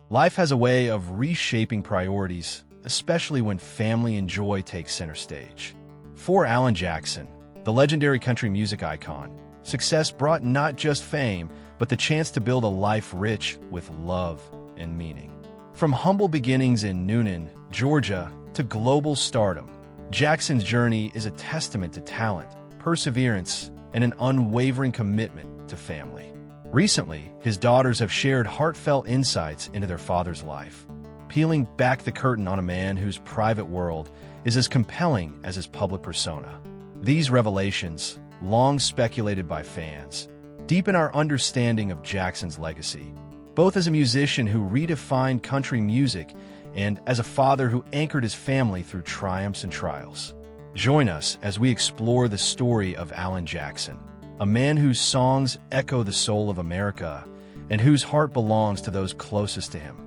Life has a way of reshaping priorities, especially when family and joy take center stage. For Alan Jackson, the legendary country music icon, success brought not just fame, but the chance to build a life rich with love and meaning. From humble beginnings in Noonan, Georgia, to global stardom, Jackson's journey is a testament to talent, perseverance, and an unwavering commitment to family. Recently, his daughters have shared heartfelt insights into their father's life, peeling back the curtain on a man whose private world is as compelling as his public persona. These revelations, long speculated by fans, deepen our understanding of Jackson's legacy, both as a musician who redefined country music and as a father who anchored his family through triumphs and trials. Join us as we explore the story of Alan Jackson, a man whose songs echo the soul of America and whose heart belongs to those closest to him.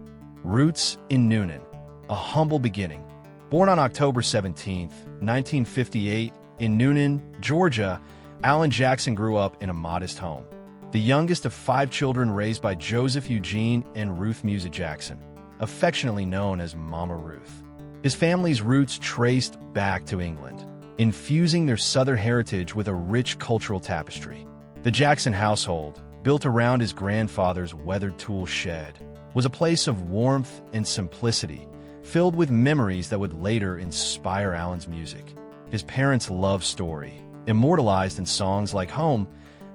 Roots in Noonan, a humble beginning. Born on October 17, 1958, in Noonan, Georgia, Alan Jackson grew up in a modest home, the youngest of 5 children raised by Joseph Eugene and Ruth Musa Jackson, affectionately known as Mama Ruth. His family's roots traced back to England, infusing their Southern heritage with a rich cultural tapestry. The Jackson household, built around his grandfather's weathered tool shed, was a place of warmth and simplicity, filled with memories that would later inspire Alan's music. His parents' love story, immortalized in songs like Home,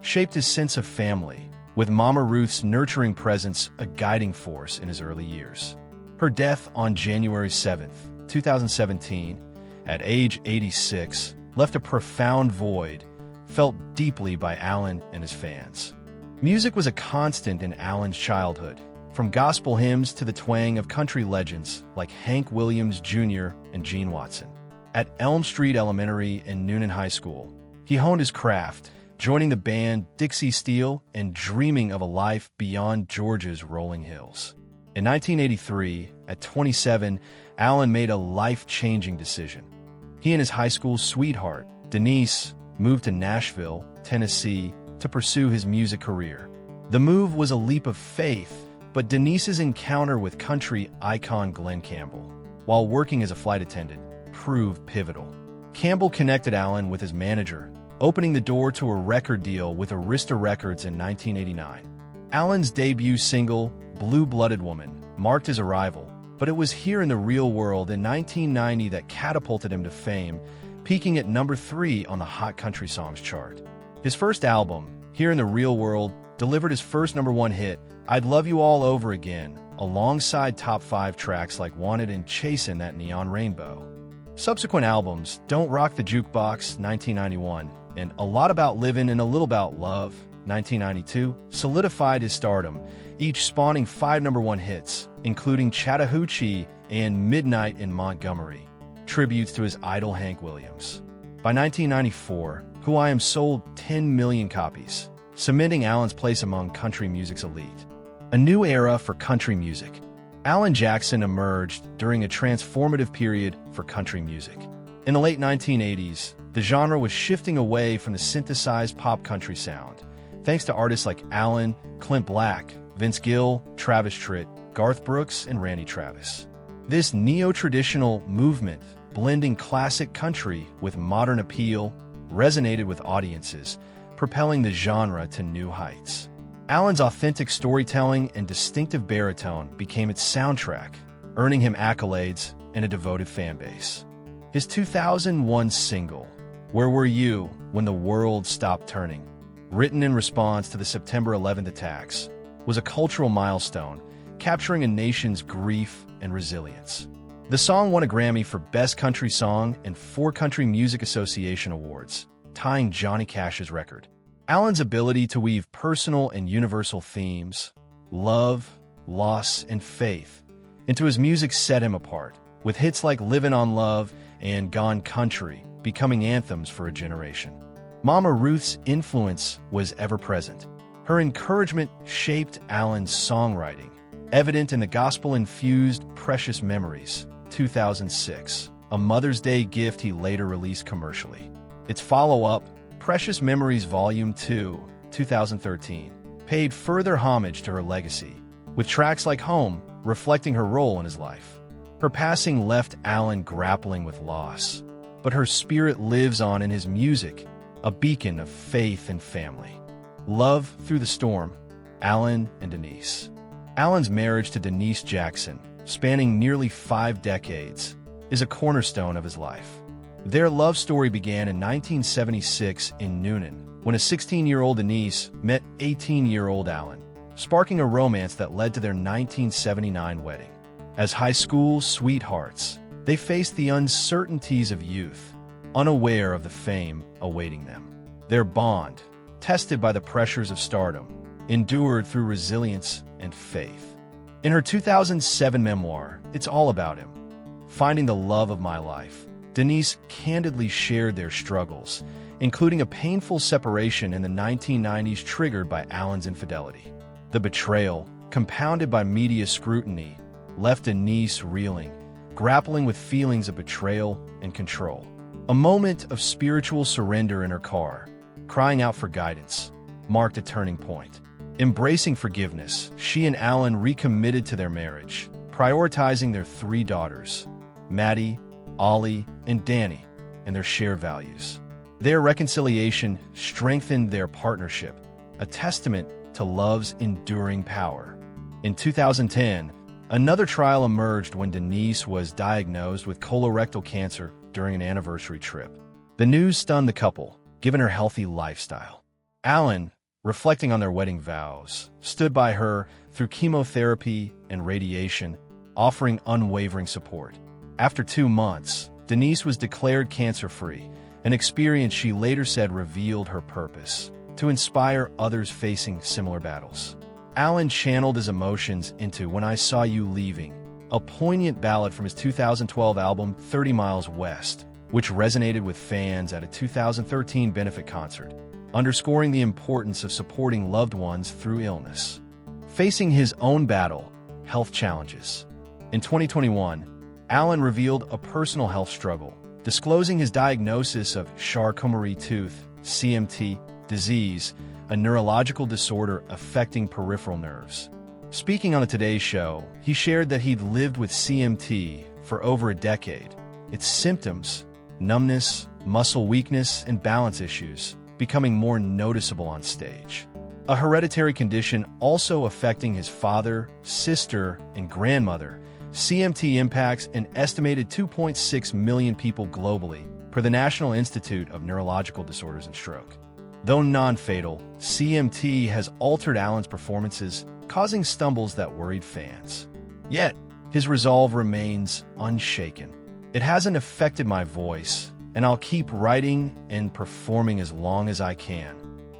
shaped his sense of family, with Mama Ruth's nurturing presence a guiding force in his early years. Her death on January 7, 2017, at age 86, left a profound void, felt deeply by Alan and his fans. Music was a constant in Alan's childhood, from gospel hymns to the twang of country legends like Hank Williams Jr. and Gene Watson. At Elm Street Elementary and Noonan High School, he honed his craft, joining the band Dixie Steel and dreaming of a life beyond Georgia's rolling hills. In 1983, at 27, Alan made a life-changing decision. He and his high school sweetheart, Denise, moved to Nashville, Tennessee, to pursue his music career. The move was a leap of faith, but Denise's encounter with country icon Glenn Campbell, while working as a flight attendant, proved pivotal. Campbell connected Alan with his manager, opening the door to a record deal with Arista Records in 1989. Alan's debut single, Blue-Blooded Woman, marked his arrival, but it was here in the real world in 1990 that catapulted him to fame, peaking at number 3 on the Hot Country Songs chart. His first album, Here in the Real World, delivered his first #1 hit, I'd Love You All Over Again, alongside top 5 tracks like Wanted and Chasin' That Neon Rainbow. Subsequent albums, Don't Rock the Jukebox, 1991, and A Lot About Livin' and a Little About Love, 1992, solidified his stardom, each spawning 5 #1 hits, including Chattahoochee and Midnight in Montgomery, tributes to his idol Hank Williams. By 1994, Who I Am sold 10 million copies, cementing Alan's place among country music's elite. A new era for country music. Alan Jackson emerged during a transformative period for country music. In the late 1980s, the genre was shifting away from the synthesized pop country sound, thanks to artists like Alan, Clint Black, Vince Gill, Travis Tritt, Garth Brooks, and Randy Travis. This neo-traditional movement, blending classic country with modern appeal, resonated with audiences, propelling the genre to new heights. Alan's authentic storytelling and distinctive baritone became its soundtrack, earning him accolades and a devoted fanbase. His 2001 single, Where Were You When the World Stopped Turning, written in response to the September 11th attacks, was a cultural milestone, capturing a nation's grief and resilience. The song won a Grammy for Best Country Song and 4 Country Music Association awards, tying Johnny Cash's record. Alan's ability to weave personal and universal themes, love, loss, and faith, into his music set him apart, with hits like Livin' on Love and Gone Country becoming anthems for a generation. Mama Ruth's influence was ever-present. Her encouragement shaped Alan's songwriting, evident in the gospel-infused Precious Memories, 2006, a Mother's Day gift he later released commercially. Its follow-up, Precious Memories Volume 2, 2013, paid further homage to her legacy, with tracks like Home reflecting her role in his life. Her passing left Alan grappling with loss, but her spirit lives on in his music, a beacon of faith and family. Love through the storm, Alan and Denise. Alan's marriage to Denise Jackson, spanning nearly 5 decades, is a cornerstone of his life. Their love story began in 1976 in Noonan, when a 16-year-old Denise met 18-year-old Alan, sparking a romance that led to their 1979 wedding. As high school sweethearts, they faced the uncertainties of youth, unaware of the fame awaiting them. Their bond, tested by the pressures of stardom, endured through resilience and faith. In her 2007 memoir, It's All About Him, Finding the Love of My Life, Denise candidly shared their struggles, including a painful separation in the 1990s triggered by Alan's infidelity. The betrayal, compounded by media scrutiny, left Denise reeling, grappling with feelings of betrayal and control. A moment of spiritual surrender in her car, crying out for guidance, marked a turning point. Embracing forgiveness, she and Alan recommitted to their marriage, prioritizing their 3 daughters, Maddie, Ollie, and Dani, and their shared values. Their reconciliation strengthened their partnership, a testament to love's enduring power. In 2010, another trial emerged when Denise was diagnosed with colorectal cancer during an anniversary trip. The news stunned the couple, given her healthy lifestyle. Alan, reflecting on their wedding vows, stood by her through chemotherapy and radiation, offering unwavering support. After 2 months, Denise was declared cancer-free, an experience she later said revealed her purpose, to inspire others facing similar battles. Alan channeled his emotions into When I Saw You Leaving, a poignant ballad from his 2012 album 30 Miles West, which resonated with fans at a 2013 benefit concert, underscoring the importance of supporting loved ones through illness. Facing his own battle, health challenges. In 2021, Alan revealed a personal health struggle, disclosing his diagnosis of Charcot-Marie-Tooth, CMT, disease, a neurological disorder affecting peripheral nerves. Speaking on the Today Show, he shared that he'd lived with CMT for over a decade. Its symptoms, numbness, muscle weakness, and balance issues, becoming more noticeable on stage. A hereditary condition also affecting his father, sister, and grandmother, CMT impacts an estimated 2.6 million people globally, per the National Institute of Neurological Disorders and Stroke. Though non-fatal, CMT has altered Alan's performances, causing stumbles that worried fans. Yet, his resolve remains unshaken. It hasn't affected my voice, and I'll keep writing and performing as long as I can,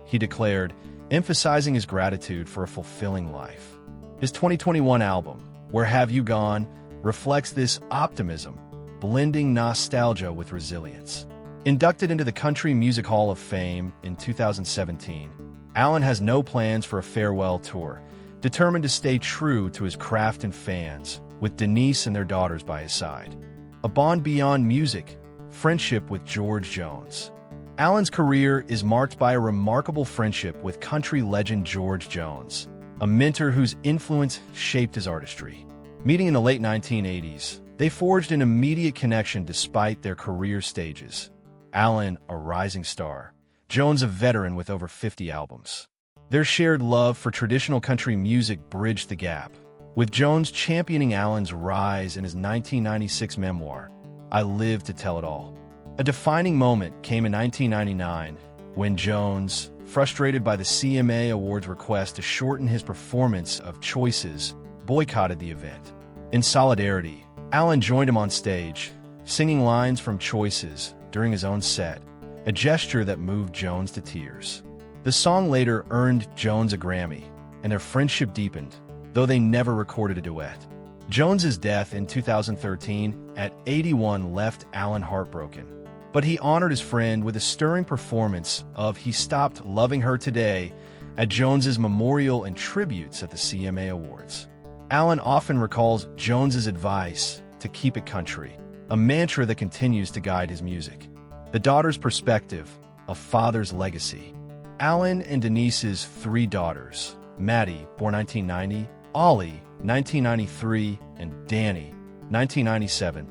he declared, emphasizing his gratitude for a fulfilling life. His 2021 album, Where Have You Gone, reflects this optimism, blending nostalgia with resilience. Inducted into the Country Music Hall of Fame in 2017, Alan has no plans for a farewell tour, determined to stay true to his craft and fans, with Denise and their daughters by his side. A bond beyond music, friendship with George Jones. Alan's career is marked by a remarkable friendship with country legend George Jones, a mentor whose influence shaped his artistry. Meeting in the late 1980s, they forged an immediate connection despite their career stages. Alan, a rising star, Jones, a veteran with over 50 albums. Their shared love for traditional country music bridged the gap, with Jones championing Alan's rise in his 1996 memoir, I Live to Tell It All. A defining moment came in 1999 when Jones, frustrated by the CMA Awards request to shorten his performance of Choices, boycotted the event. In solidarity, Alan joined him on stage, singing lines from Choices during his own set, a gesture that moved Jones to tears. The song later earned Jones a Grammy, and their friendship deepened, though they never recorded a duet. Jones's death in 2013 at 81 left Alan heartbroken, but he honored his friend with a stirring performance of He Stopped Loving Her Today at Jones's memorial and tributes at the CMA Awards. Alan often recalls Jones's advice to keep it country, a mantra that continues to guide his music. The daughter's perspective, a father's legacy. Alan and Denise's 3 daughters, Maddie, born 1990, Ollie, 1993, and Dani, 1997,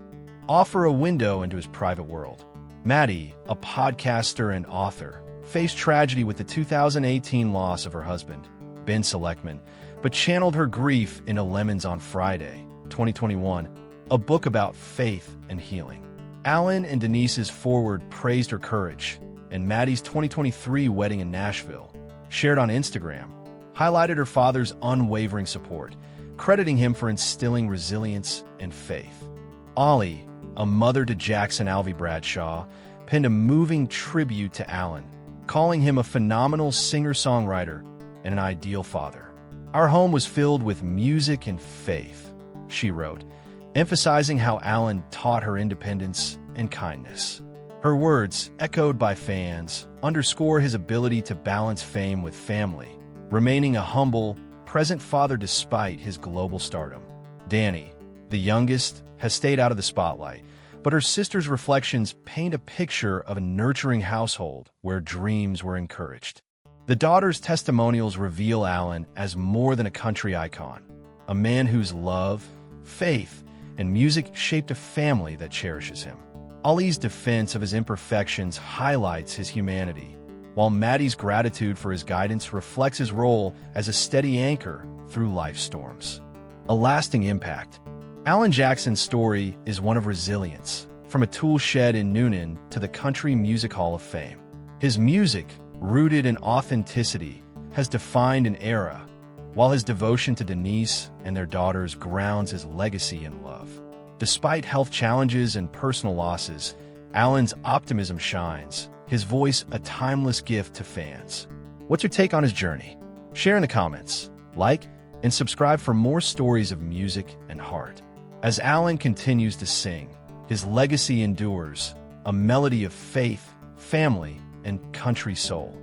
offer a window into his private world. Maddie, a podcaster and author, faced tragedy with the 2018 loss of her husband, Ben Selectman, but channeled her grief into Lemons on Friday, 2021, a book about faith and healing. Alan and Denise's foreword praised her courage, and Maddie's 2023 wedding in Nashville, shared on Instagram, highlighted her father's unwavering support, crediting him for instilling resilience and faith. Ollie, a mother to Jackson Alvey Bradshaw, penned a moving tribute to Alan, calling him a phenomenal singer-songwriter and an ideal father. "Our home was filled with music and faith," she wrote, emphasizing how Alan taught her independence and kindness. Her words, echoed by fans, underscore his ability to balance fame with family, remaining a humble, present father despite his global stardom. Dani, the youngest, has stayed out of the spotlight, but her sister's reflections paint a picture of a nurturing household where dreams were encouraged. The daughter's testimonials reveal Alan as more than a country icon, a man whose love, faith, and music shaped a family that cherishes him. Ollie's defense of his imperfections highlights his humanity, while Maddie's gratitude for his guidance reflects his role as a steady anchor through life's storms. A lasting impact. Alan Jackson's story is one of resilience, from a tool shed in Noonan to the Country Music Hall of Fame. His music, rooted in authenticity, has defined an era, while his devotion to Denise and their daughters grounds his legacy in love. Despite health challenges and personal losses, Alan's optimism shines, his voice a timeless gift to fans. What's your take on his journey? Share in the comments, like, and subscribe for more stories of music and heart. As Alan continues to sing, his legacy endures, a melody of faith, family, and country soul.